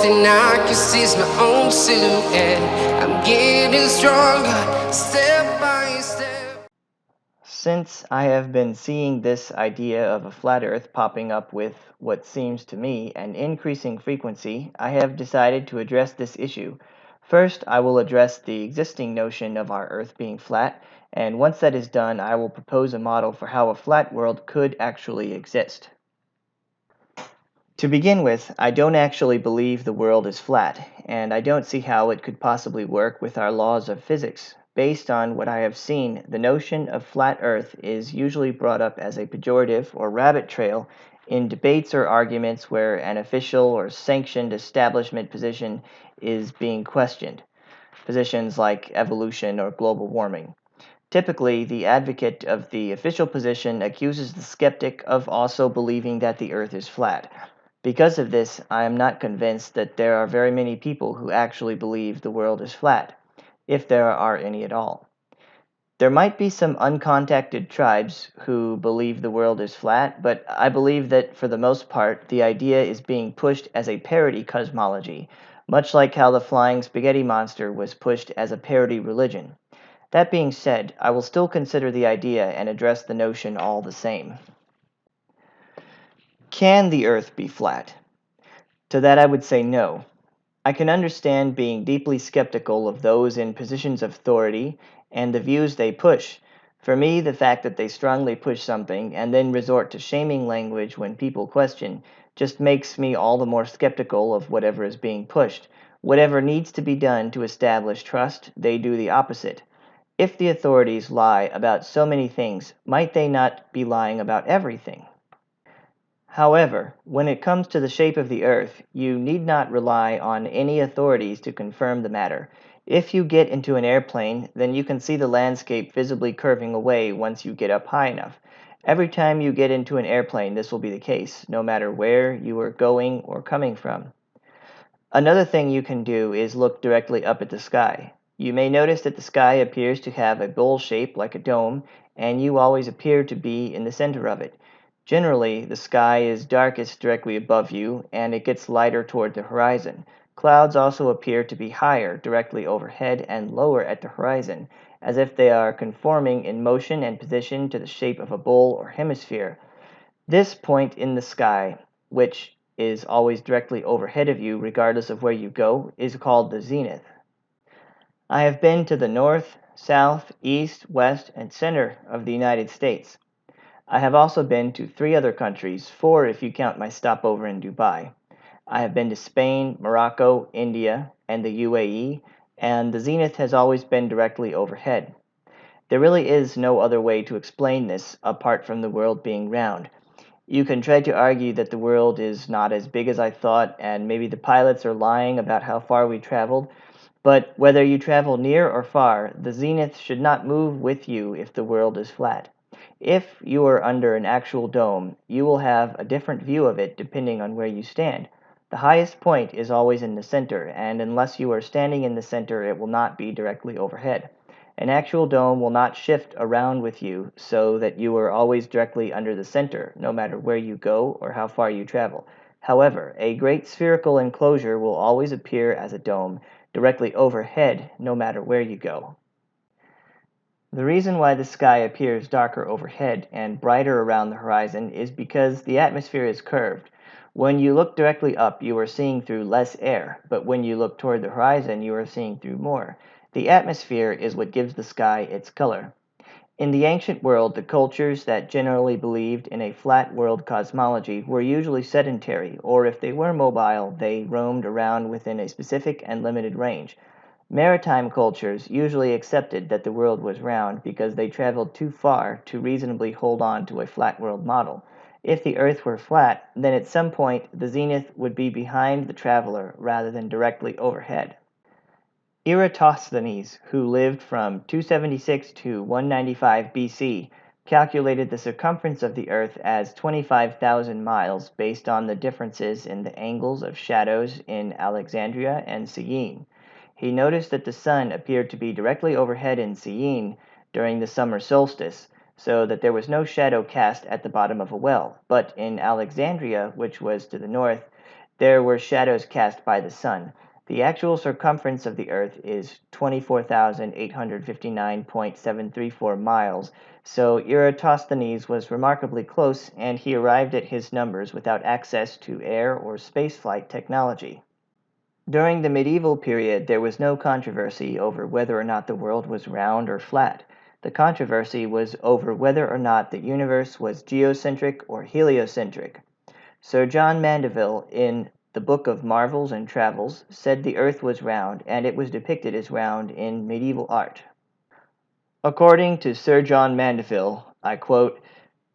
thing I can see is my own silhouette. I'm getting stronger, step by step. Since I have been seeing this idea of a flat Earth popping up with what seems to me an increasing frequency, I have decided to address this issue. First, I will address the existing notion of our Earth being flat, and once that is done, I will propose a model for how a flat world could actually exist. To begin with, I don't actually believe the world is flat, and I don't see how it could possibly work with our laws of physics. Based on what I have seen, the notion of flat Earth is usually brought up as a pejorative or rabbit trail in debates or arguments where an official or sanctioned establishment position is being questioned, positions like evolution or global warming. Typically, the advocate of the official position accuses the skeptic of also believing that the Earth is flat. Because of this, I am not convinced that there are very many people who actually believe the world is flat, if there are any at all. There might be some uncontacted tribes who believe the world is flat, but I believe that for the most part, the idea is being pushed as a parody cosmology, much like how the flying spaghetti monster was pushed as a parody religion. That being said, I will still consider the idea and address the notion all the same. Can the Earth be flat? To that I would say no. I can understand being deeply skeptical of those in positions of authority and the views they push. For me, the fact that they strongly push something and then resort to shaming language when people question just makes me all the more skeptical of whatever is being pushed. Whatever needs to be done to establish trust, they do the opposite. If the authorities lie about so many things, might they not be lying about everything? However, when it comes to the shape of the Earth, you need not rely on any authorities to confirm the matter. If you get into an airplane, then you can see the landscape visibly curving away once you get up high enough. Every time you get into an airplane, this will be the case, no matter where you are going or coming from. Another thing you can do is look directly up at the sky. You may notice that the sky appears to have a bowl shape like a dome, and you always appear to be in the center of it. Generally, the sky is darkest directly above you, and it gets lighter toward the horizon. Clouds also appear to be higher directly overhead and lower at the horizon, as if they are conforming in motion and position to the shape of a bowl or hemisphere. This point in the sky, which is always directly overhead of you regardless of where you go, is called the zenith. I have been to the north, south, east, west, and center of the United States. I have also been to three other countries, four if you count my stopover in Dubai. I have been to Spain, Morocco, India, and the UAE, and the zenith has always been directly overhead. There really is no other way to explain this apart from the world being round. You can try to argue that the world is not as big as I thought, and maybe the pilots are lying about how far we traveled, but whether you travel near or far, the zenith should not move with you if the world is flat. If you are under an actual dome, you will have a different view of it depending on where you stand. The highest point is always in the center, and unless you are standing in the center, it will not be directly overhead. An actual dome will not shift around with you so that you are always directly under the center, no matter where you go or how far you travel. However, a great spherical enclosure will always appear as a dome directly overhead, no matter where you go. The reason why the sky appears darker overhead and brighter around the horizon is because the atmosphere is curved. When you look directly up, you are seeing through less air, but when you look toward the horizon, you are seeing through more. The atmosphere is what gives the sky its color. In the ancient world, the cultures that generally believed in a flat world cosmology were usually sedentary, or if they were mobile, they roamed around within a specific and limited range. Maritime cultures usually accepted that the world was round because they traveled too far to reasonably hold on to a flat world model. If the Earth were flat, then at some point the zenith would be behind the traveler rather than directly overhead. Eratosthenes, who lived from 276 to 195 BC, calculated the circumference of the Earth as 25,000 miles based on the differences in the angles of shadows in Alexandria and Syene. He noticed that the sun appeared to be directly overhead in Syene during the summer solstice, so that there was no shadow cast at the bottom of a well, but in Alexandria, which was to the north, there were shadows cast by the sun. The actual circumference of the Earth is 24,859.734 miles, so Eratosthenes was remarkably close, and he arrived at his numbers without access to air or spaceflight technology. During the medieval period, there was no controversy over whether or not the world was round or flat. The controversy was over whether or not the universe was geocentric or heliocentric. Sir John Mandeville, in the Book of Marvels and Travels, said the earth was round, and it was depicted as round in medieval art. According to Sir John Mandeville, I quote,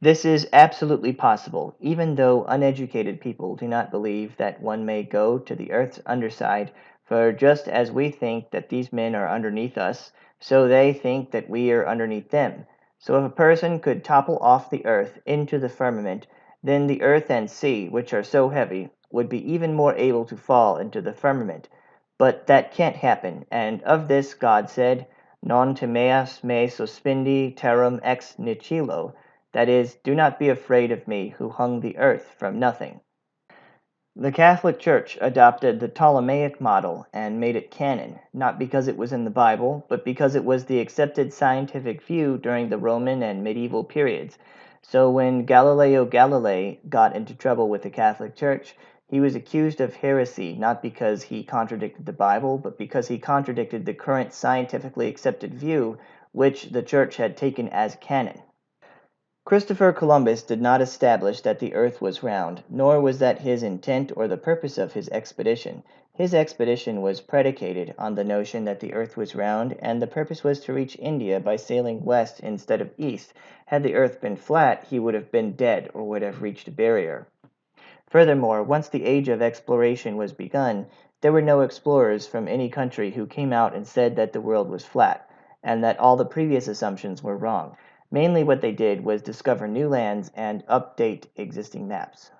"This is absolutely possible, even though uneducated people do not believe that one may go to the earth's underside, for just as we think that these men are underneath us, so they think that we are underneath them. So if a person could topple off the earth into the firmament, then the earth and sea, which are so heavy, would be even more able to fall into the firmament. But that can't happen, and of this God said, Non temeas me suspindi terram ex nihilo, that is, do not be afraid of me who hung the earth from nothing." The Catholic Church adopted the Ptolemaic model and made it canon, not because it was in the Bible, but because it was the accepted scientific view during the Roman and medieval periods. So when Galileo Galilei got into trouble with the Catholic Church, he was accused of heresy not because he contradicted the Bible, but because he contradicted the current scientifically accepted view, which the Church had taken as canon. Christopher Columbus did not establish that the earth was round, nor was that his intent or the purpose of his expedition. His expedition was predicated on the notion that the earth was round, and the purpose was to reach India by sailing west instead of east. Had the earth been flat, he would have been dead or would have reached a barrier. Furthermore, once the age of exploration was begun, there were no explorers from any country who came out and said that the world was flat, and that all the previous assumptions were wrong. Mainly what they did was discover new lands and update existing maps.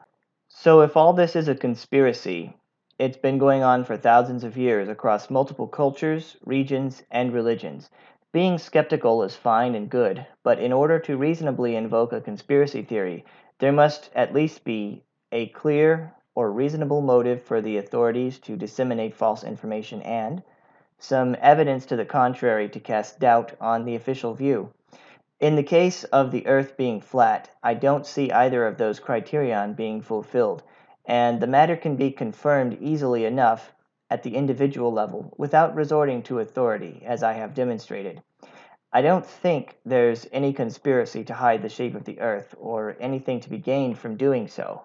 So if all this is a conspiracy, it's been going on for thousands of years across multiple cultures, regions, and religions. Being skeptical is fine and good, but in order to reasonably invoke a conspiracy theory, there must at least be a clear or reasonable motive for the authorities to disseminate false information and some evidence to the contrary to cast doubt on the official view. In the case of the Earth being flat, I don't see either of those criterion being fulfilled, and the matter can be confirmed easily enough at the individual level without resorting to authority, as I have demonstrated. I don't think there's any conspiracy to hide the shape of the Earth, or anything to be gained from doing so.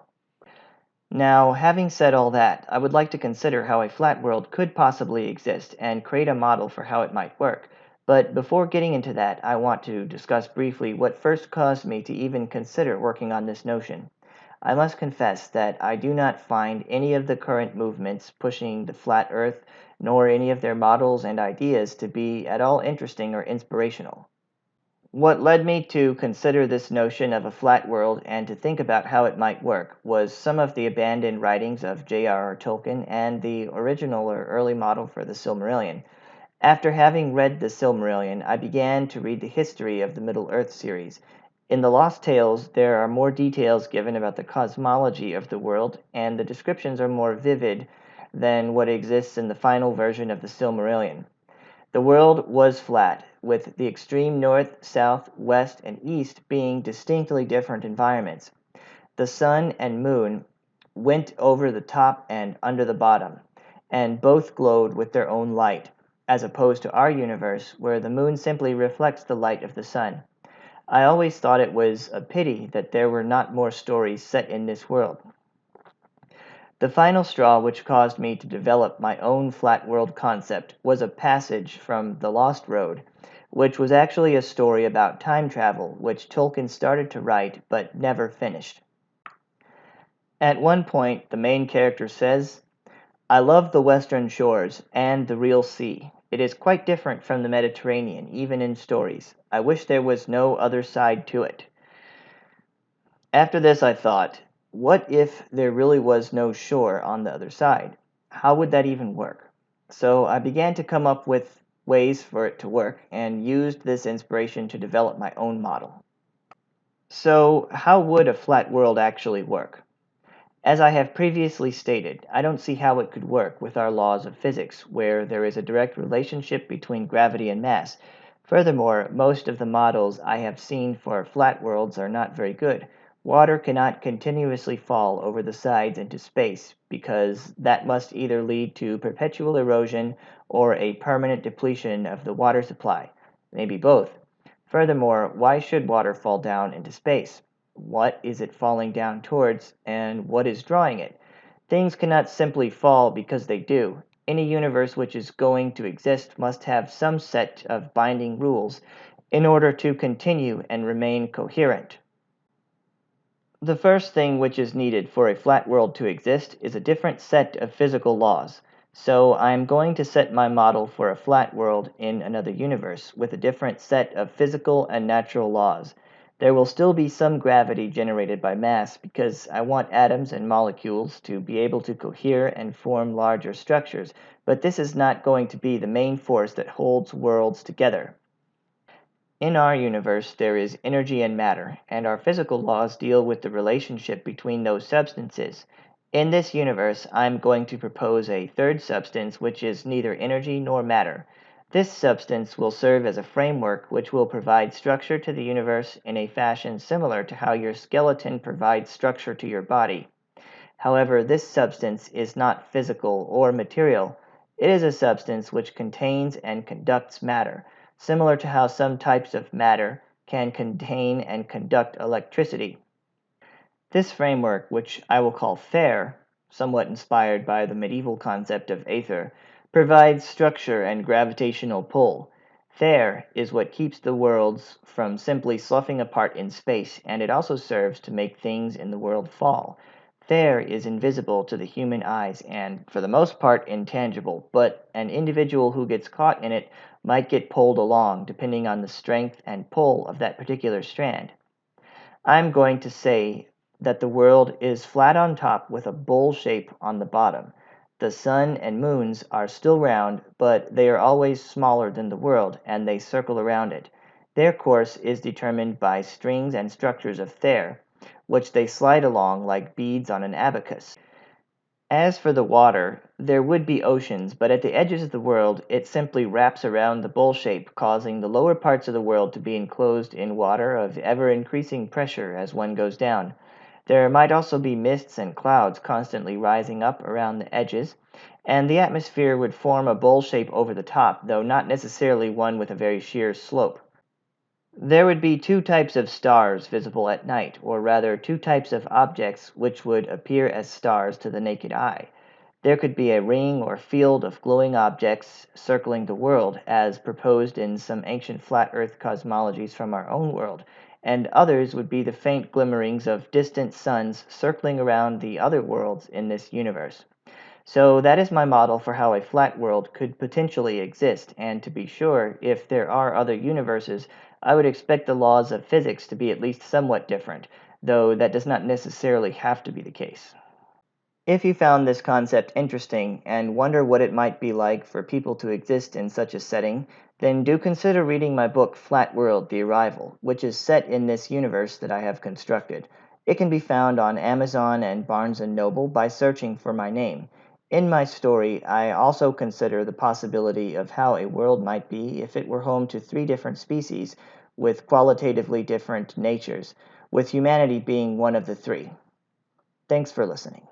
Now, having said all that, I would like to consider how a flat world could possibly exist and create a model for how it might work. But before getting into that, I want to discuss briefly what first caused me to even consider working on this notion. I must confess that I do not find any of the current movements pushing the flat earth, nor any of their models and ideas to be at all interesting or inspirational. What led me to consider this notion of a flat world and to think about how it might work was some of the abandoned writings of J.R.R. Tolkien and the original or early model for the Silmarillion. After having read the Silmarillion, I began to read the history of the Middle-earth series. In the Lost Tales, there are more details given about the cosmology of the world, and the descriptions are more vivid than what exists in the final version of the Silmarillion. The world was flat, with the extreme north, south, west, and east being distinctly different environments. The sun and moon went over the top and under the bottom, and both glowed with their own light, as opposed to our universe, where the moon simply reflects the light of the sun. I always thought it was a pity that there were not more stories set in this world. The final straw which caused me to develop my own flat world concept was a passage from The Lost Road, which was actually a story about time travel which Tolkien started to write but never finished. At one point, the main character says, "I love the western shores and the real sea. It is quite different from the Mediterranean, even in stories. I wish there was no other side to it." After this, I thought, what if there really was no shore on the other side? How would that even work? So I began to come up with ways for it to work and used this inspiration to develop my own model. So, how would a flat world actually work? As I have previously stated, I don't see how it could work with our laws of physics, where there is a direct relationship between gravity and mass. Furthermore, most of the models I have seen for flat worlds are not very good. Water cannot continuously fall over the sides into space, because that must either lead to perpetual erosion or a permanent depletion of the water supply. Maybe both. Furthermore, why should water fall down into space? What is it falling down towards, and what is drawing it? Things cannot simply fall because they do. Any universe which is going to exist must have some set of binding rules in order to continue and remain coherent. The first thing which is needed for a flat world to exist is a different set of physical laws. So I am going to set my model for a flat world in another universe with a different set of physical and natural laws. There will still be some gravity generated by mass because I want atoms and molecules to be able to cohere and form larger structures, but this is not going to be the main force that holds worlds together. In our universe, there is energy and matter, and our physical laws deal with the relationship between those substances. In this universe, I'm going to propose a third substance which is neither energy nor matter. This substance will serve as a framework which will provide structure to the universe in a fashion similar to how your skeleton provides structure to your body. However, this substance is not physical or material. It is a substance which contains and conducts matter, similar to how some types of matter can contain and conduct electricity. This framework, which I will call fair, somewhat inspired by the medieval concept of aether, provides structure and gravitational pull. Fair is what keeps the worlds from simply sloughing apart in space, and it also serves to make things in the world fall. Fair is invisible to the human eyes and, for the most part, intangible, but an individual who gets caught in it might get pulled along, depending on the strength and pull of that particular strand. I'm going to say that the world is flat on top with a bowl shape on the bottom. The sun and moons are still round, but they are always smaller than the world, and they circle around it. Their course is determined by strings and structures of Thayer, which they slide along like beads on an abacus. As for the water, there would be oceans, but at the edges of the world it simply wraps around the bowl shape, causing the lower parts of the world to be enclosed in water of ever increasing pressure as one goes down. There might also be mists and clouds constantly rising up around the edges, and the atmosphere would form a bowl shape over the top, though not necessarily one with a very sheer slope. There would be two types of stars visible at night, or rather two types of objects which would appear as stars to the naked eye. There could be a ring or field of glowing objects circling the world, as proposed in some ancient flat earth cosmologies from our own world, and others would be the faint glimmerings of distant suns circling around the other worlds in this universe. So that is my model for how a flat world could potentially exist, and to be sure, if there are other universes, I would expect the laws of physics to be at least somewhat different, though that does not necessarily have to be the case. If you found this concept interesting and wonder what it might be like for people to exist in such a setting, then do consider reading my book Flat World: The Arrival, which is set in this universe that I have constructed. It can be found on Amazon and Barnes & Noble by searching for my name. In my story, I also consider the possibility of how a world might be if it were home to three different species with qualitatively different natures, with humanity being one of the three. Thanks for listening.